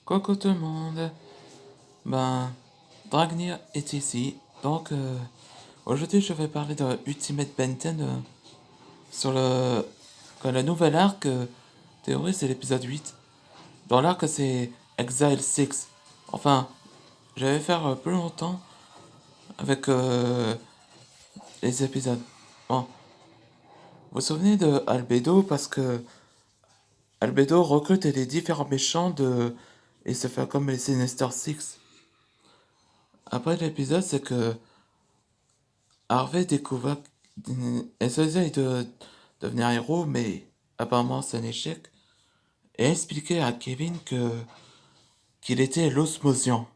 Coucou tout le monde. Ben, Dragnir est ici. Donc, aujourd'hui, je vais parler de Ultimate Benten sur le nouvel arc. Théorie, c'est l'épisode 8. Dans l'arc, c'est Exile 6. Enfin, je vais faire plus longtemps avec les épisodes. Bon, vous vous souvenez de Albedo parce que Albedo recrute les différents méchants et se fait comme les Sinister Six. Après l'épisode, c'est que Harvey découvre essaie de devenir héros, mais apparemment c'est un échec, et expliquer à Kevin qu'il était l'osmosian.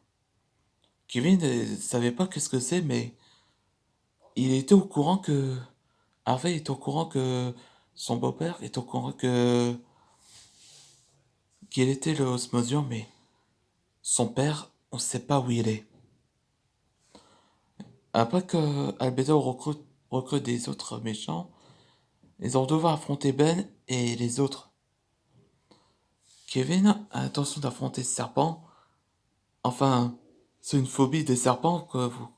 Kevin ne savait pas qu'est-ce que c'est, mais il était au courant que Harvey est au courant que son beau-père est au courant qu'il était l'osmosian, mais son père, on ne sait pas où il est. Après que Albedo recrute des autres méchants, ils vont devoir affronter Ben et les autres. Kevin a l'intention d'affronter ce serpent. Enfin, c'est une phobie des serpents, quoi. Vous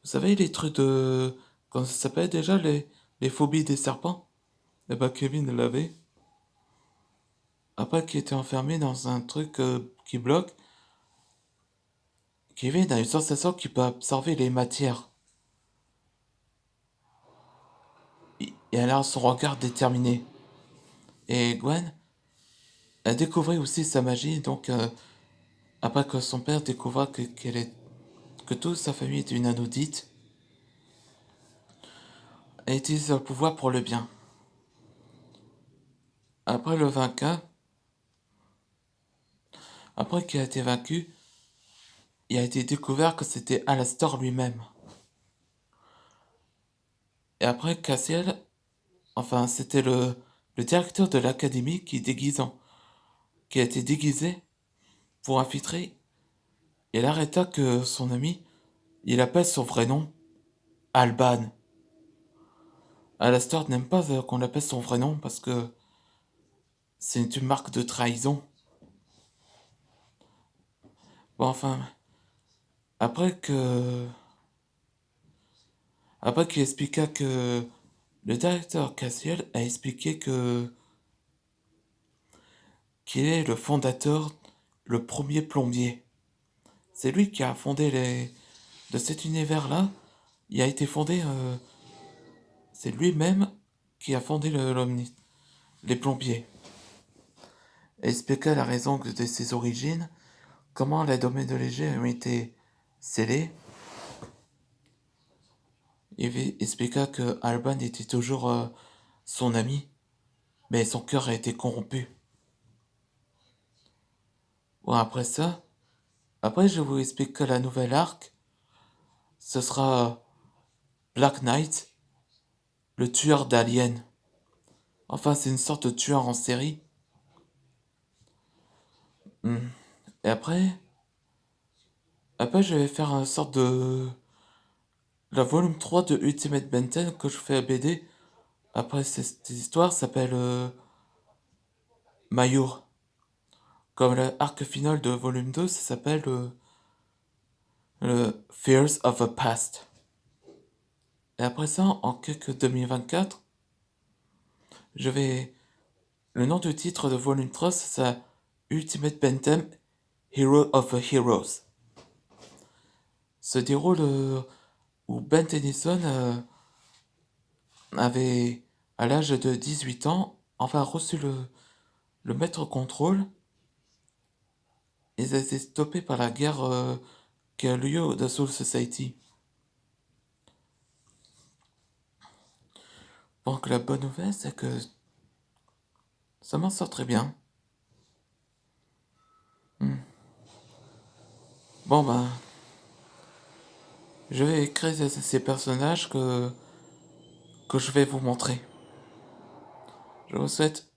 savez, les trucs de. Comment ça s'appelle déjà, les phobies des serpents? Eh ben, Kevin l'avait. Après qu'il était enfermé dans un truc qui bloque, Kevin a une sensation qui peut absorber les matières. Et alors son regard déterminé. Et Gwen a découvert aussi sa magie, donc après que son père découvra que toute sa famille est une anodite, elle utilise le pouvoir pour le bien. Après le vainqueur, après qu'il a été vaincu, il a été découvert que c'était Alastor lui-même. Et après, Cassiel, enfin, c'était le directeur de l'académie qui a été déguisé pour infiltrer. Il arrêta que son ami, il appelle son vrai nom, Alban. Alastor n'aime pas qu'on appelle son vrai nom parce que c'est une marque de trahison. Bon, enfin, après que. Après qu'il expliqua que. Le directeur Cassiel a expliqué qu'il est le fondateur, le premier plombier. C'est lui qui a fondé de cet univers-là. Il a été fondé. C'est lui-même qui a fondé les plombiers. Et expliqua la raison de ses origines, comment les domaines de léger ont été scellés. Il expliqua que Alban était toujours son ami, mais son cœur a été corrompu. Bon, après ça, après je vous explique que la nouvelle arc, ce sera Black Knight, le tueur d'aliens. Enfin, c'est une sorte de tueur en série. Et après, je vais faire une sorte de. La volume 3 de Ultimate Benten que je fais à BD. Après, cette histoire s'appelle Mayur. Comme l'arc final de volume 2, ça s'appelle le Fears of the Past. Et après ça, en quelques 2024, je vais. Le nom du titre de volume 3, c'est Ultimate Benten Hero of the Heroes. Se déroule où Ben Tennyson avait, à l'âge de 18 ans, enfin reçu le maître contrôle. Ils ont été stoppés par la guerre qui a lieu de Soul Society. Donc la bonne nouvelle, c'est que ça m'en sort très bien. Bon ben, je vais créer ces personnages que je vais vous montrer. Je vous souhaite